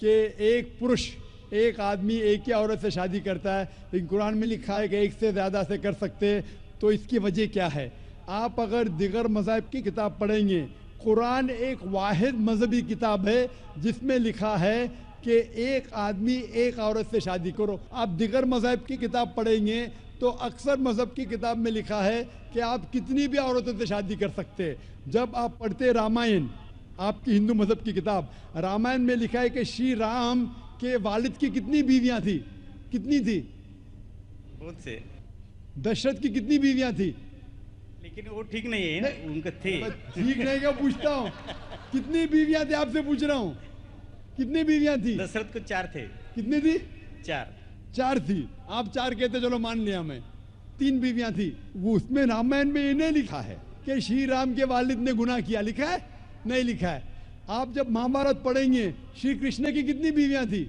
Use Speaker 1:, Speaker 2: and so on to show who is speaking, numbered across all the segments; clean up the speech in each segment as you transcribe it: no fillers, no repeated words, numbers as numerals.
Speaker 1: کہ ایک پرش ایک آدمی ایک ہی عورت سے شادی کرتا ہے، لیکن قرآن میں لکھا ہے کہ ایک سے زیادہ سے کر سکتے، تو اس کی وجہ کیا ہے؟ آپ اگر دیگر مذاہب کی کتاب پڑھیں گے، قرآن ایک واحد مذہبی کتاب ہے جس میں لکھا ہے کہ ایک آدمی ایک عورت سے شادی کرو۔ آپ دیگر مذاہب کی کتاب پڑھیں گے تو اکثر مذہب کی کتاب میں لکھا ہے کہ آپ کتنی بھی عورتوں سے شادی کر سکتے۔ جب آپ پڑھتے رامائن، آپ کی ہندو مذہب کی کتاب رامائن میں لکھا ہے کہ شری رام کے والد کی کتنی بیویاں تھی؟ کتنی تھی؟
Speaker 2: بہت سے۔
Speaker 1: دشرتھ کی کتنی بیویاں تھی؟
Speaker 2: لیکن وہ ٹھیک نہیں ہے، ان کا تھے۔
Speaker 1: ٹھیک نہیں کیا پوچھتا ہوں، کتنی بیویاں تھی آپ سے پوچھ رہا ہوں، کتنی بیویاں تھی؟
Speaker 2: دشرتھ کو 4 تھے۔
Speaker 1: کتنی تھی؟
Speaker 2: 4
Speaker 1: تھی۔ آپ 4 کہتے چلو مان لیا میں، 3 بیویاں تھی۔ وہ اس میں رامائن میں یہ نہیں لکھا ہے کہ شری رام کے والد نے گناہ کیا، لکھا ہے؟ نہیں لکھا ہے۔ آپ جب مہابھارت پڑھیں گے، شری کرشن کی کتنی بیویاں تھی؟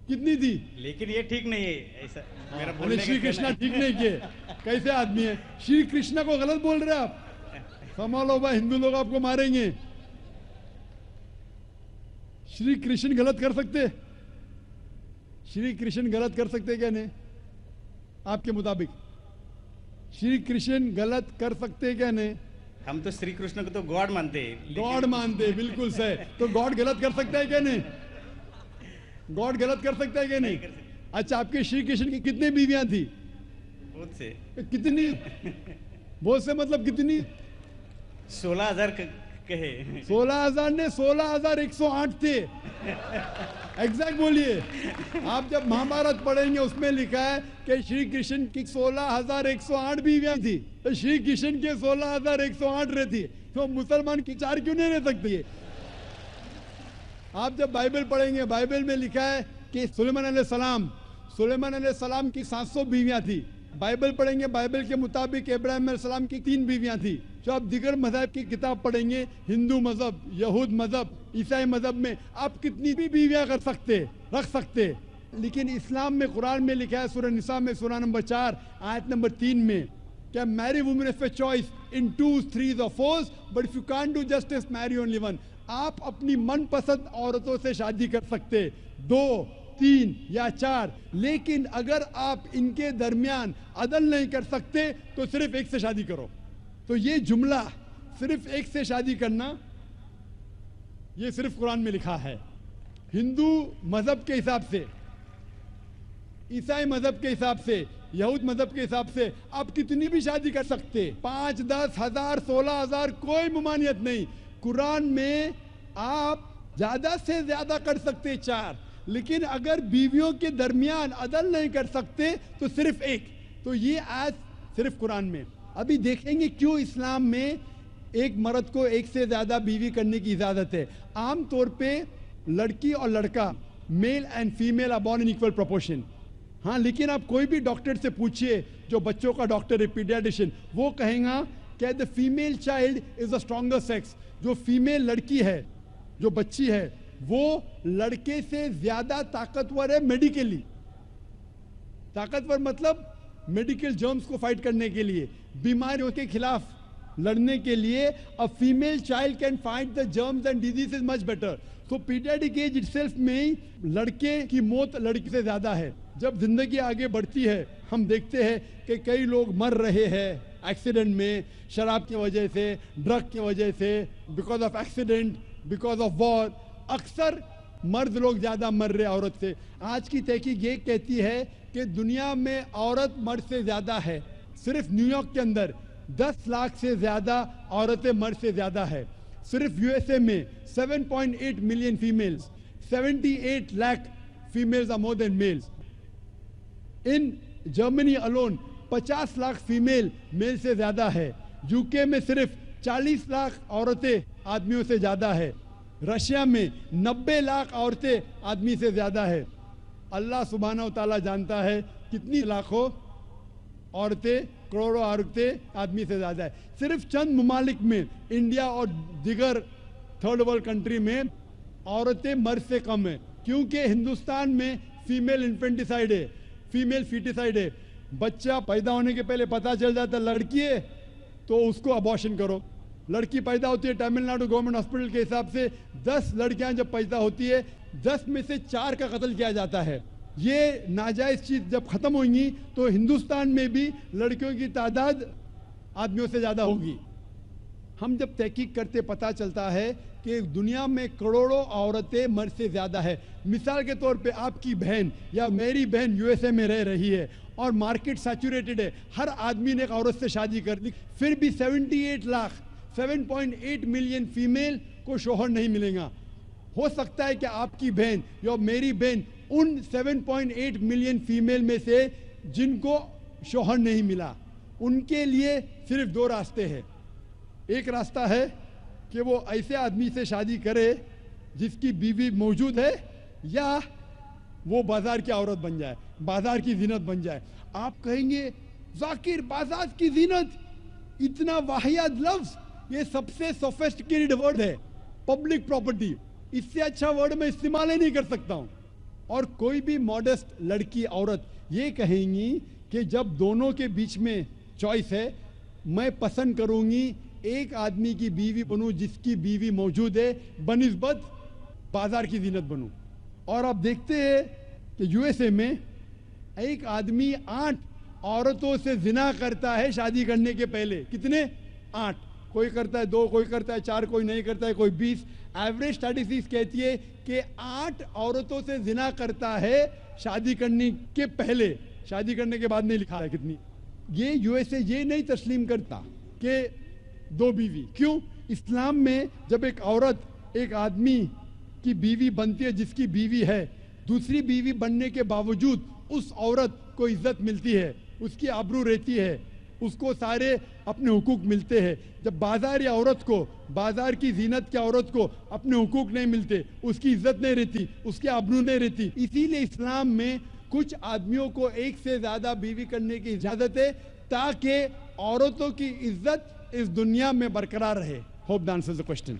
Speaker 1: کتنی تھی؟
Speaker 2: لیکن یہ ٹھیک نہیں ہے ایسا میرا بولنے کا
Speaker 1: شری کرشن ٹھیک نہیں کیے، کیسے آدمی ہے؟ شری کرشن کو غلط بول رہے آپ، سنبھالو بھائی، ہندو لوگ آپ کو ماریں گے۔ شری کرشن غلط کر سکتے؟ شری کرشن غلط کر سکتے کیا نہیں؟ آپ کے مطابق شری کرشن غلط کر سکتے کیا نہیں؟
Speaker 2: ہم تو شری کرشن کو تو گاڈ مانتے ہیں۔
Speaker 1: گاڈ مانتے، بالکل صحیح۔ تو گاڈ غلط کر سکتا ہے کیا نہیں؟ گاڈ غلط کر سکتا ہے کیا نہیں؟ اچھا، آپ کے شری کرشن کی کتنی بیویاں تھی؟
Speaker 2: بہت سے۔
Speaker 1: کتنی؟ بہت سے مطلب کتنی؟
Speaker 2: 16,000 کہے۔
Speaker 1: 16,000 نے 16,108 تھے، ایگزیکٹ بولیے۔ آپ جب مہابھارت پڑھیں گے اس میں لکھا ہے کہ شری کرشن کی 16,108 بیویاں تھی، تو شری کرشن کے 16,108 رہتی، تو مسلمان کی 4 کیوں نہیں رہ سکتی؟ آپ جب بائبل پڑھیں گے، بائبل میں لکھا ہے کہ سلیمان علیہ السلام کی 700 بیویاں تھی۔ بائبل پڑھیں گے، بائبل کے مطابق ابراہیم علیہ السلام کی 3 بیویاں تھی۔ جو آپ دیگر مذہب کی کتاب پڑھیں گے، ہندو مذہب، یہود مذہب، عیسائی مذہب میں آپ کتنی بھی بیویاں رکھ سکتے، لیکن اسلام میں قرآن میں لکھا ہے سورہ نساء میں سورہ نمبر 4 آیت نمبر 3 میں کہ marry women of a choice in 2s, 3s or 4s, but if you can't do justice, marry only one. آپ اپنی من پسند عورتوں سے شادی کر سکتے، 2، 3 یا 4، لیکن اگر آپ ان کے درمیان عدل نہیں کر سکتے تو صرف ایک سے شادی کرو۔ تو یہ جملہ صرف ایک سے شادی کرنا، یہ صرف قرآن میں لکھا ہے۔ ہندو مذہب کے حساب سے، عیسائی مذہب کے حساب سے، یہود مذہب کے حساب سے آپ کتنی بھی شادی کر سکتے، 5، 10، 1000، 16,000، کوئی ممانعت نہیں۔ قرآن میں آپ زیادہ سے زیادہ کر سکتے 4، لیکن اگر بیویوں کے درمیان عدل نہیں کر سکتے تو صرف ایک۔ تو یہ آیت صرف قرآن میں۔ ابھی دیکھیں گے کیوں اسلام میں ایک مرد کو ایک سے زیادہ بیوی کرنے کی اجازت ہے۔ عام طور پہ لڑکی اور لڑکا، male and female are born in equal proportion, ہاں، لیکن آپ کوئی بھی ڈاکٹر سے پوچھئے، جو بچوں کا ڈاکٹر ہے، پیڈیاٹیشین، وہ کہیں گا کہ the female child is the stronger sex۔ جو فیمیل لڑکی ہے، جو بچی ہے، وہ لڑکے سے زیادہ طاقتور ہے میڈیکلی۔ طاقتور مطلب میڈیکل جرمز کو فائٹ کرنے کے لیے، بیماریوں کے خلاف لڑنے کے لیے a female child can fight the germs and diseases much better۔ تو پیڈیاٹک ایج itself میں لڑکے کی موت لڑکی سے زیادہ ہے۔ جب زندگی آگے بڑھتی ہے، ہم دیکھتے ہیں کہ کئی لوگ مر رہے ہیں ایکسیڈنٹ میں، شراب کی وجہ سے، ڈرگ کی وجہ سے، because of accident, because of war. اکثر مرد لوگ زیادہ مر رہے عورت سے۔ آج کی تحقیق یہ کہتی ہے کہ دنیا میں عورت مرد سے زیادہ ہے۔ صرف نیو یارک کے اندر 10 لاکھ سے زیادہ عورتیں مرد سے زیادہ ہے۔ صرف یو ایس اے میں 7.8 million females, 78 lakh females are more than males۔ In Germany alone 50 lakh female male سے زیادہ ہے۔ یو کے میں صرف 40 لاکھ عورتیں آدمیوں سے زیادہ ہے۔ رشیا میں 90 لاکھ عورتیں آدمی سے زیادہ ہے۔ اللہ سبحانہ و تعالیٰ جانتا ہے کتنی لاکھوں عورتیں، کروڑوں عورتیں آدمی سے زیادہ ہے۔ صرف چند ممالک میں، انڈیا اور دیگر تھرڈ ورلڈ کنٹری میں عورتیں مرد سے کم ہیں، کیونکہ ہندوستان میں فیمیل انفینٹیسائڈ ہے، فیمیل فیٹیسائڈ ہے۔ بچہ پیدا ہونے کے پہلے پتہ چل جاتا ہے لڑکی ہے تو اس کو ابارشن کرو۔ لڑکی پیدا ہوتی ہے، تمل ناڈو گورنمنٹ ہاسپٹل کے حساب سے 10 لڑکیاں جب پیدا ہوتی ہے، 10 میں سے 4 کا قتل کیا جاتا ہے. یہ ناجائز چیز جب ختم ہوئیں گی تو ہندوستان میں بھی لڑکیوں کی تعداد آدمیوں سے زیادہ ہوگی. ہم جب تحقیق کرتے پتہ چلتا ہے کہ دنیا میں کروڑوں عورتیں مرد سے زیادہ ہے. مثال کے طور پہ آپ کی بہن یا میری بہن یو ایس اے میں رہ رہی ہے اور مارکیٹ سیچوریٹڈ ہے, ہر آدمی نے ایک عورت سے شادی کر لی, پھر بھی 78 لاکھ 7.8 ملین فیمیل کو شوہر نہیں ملے گا. ہو سکتا ہے کہ آپ کی بہن یا میری بہن ان 7.8 ملین فیمیل میں سے جن کو شوہر نہیں ملا, ان کے لیے صرف 2 راستے ہیں. ایک راستہ ہے کہ وہ ایسے آدمی سے شادی کرے جس کی بیوی موجود ہے, یا وہ بازار کی عورت بن جائے, بازار کی زینت بن جائے. آپ کہیں گے ذاکر بازار کی زینت, اتنا واحد لفظ, یہ سب سے سوفسٹیکیٹڈ ورڈ ہے, پبلک پراپرٹی, اس سے اچھا ورڈ میں استعمال ہی نہیں کر سکتا ہوں. اور کوئی بھی ماڈسٹ لڑکی عورت یہ کہیں گی کہ جب دونوں کے بیچ میں چوائس ہے, میں پسند کروں گی ایک آدمی کی بیوی بنوں جس کی بیوی موجود ہے بنسبت بازار کی زینت بنوں. اور آپ دیکھتے ہیں کہ یو ایس اے میں ایک آدمی 8 عورتوں سے زنا کرتا ہے شادی کرنے کے پہلے. کتنے؟ 8. کوئی کرتا ہے 2, کوئی کرتا ہے 4, کوئی نہیں کرتا ہے, کوئی 20. ایوریج اسٹیٹسٹکس کہتی ہے کہ 8 عورتوں سے زنا کرتا ہے شادی کرنے کے پہلے. شادی کرنے کے بعد نہیں لکھا ہے کتنی. یہ یو ایس اے یہ نہیں تسلیم کرتا کہ 2 بیوی. کیوں؟ اسلام میں جب ایک عورت ایک آدمی کی بیوی بنتی ہے جس کی بیوی ہے, دوسری بیوی بننے کے باوجود اس عورت کو عزت ملتی ہے, اس کی آبرو رہتی ہے, اس کو سارے اپنے حقوق ملتے ہیں. جب بازاری عورت کو, بازار کی زینت کی عورت کو اپنے حقوق نہیں ملتے, اس کی عزت نہیں رہتی, اس کی آبرو نہیں رہتی. اسی لیے اسلام میں کچھ آدمیوں کو ایک سے زیادہ بیوی کرنے کی اجازت ہے تاکہ عورتوں کی عزت اس دنیا میں برقرار رہے. Hope that answers the question.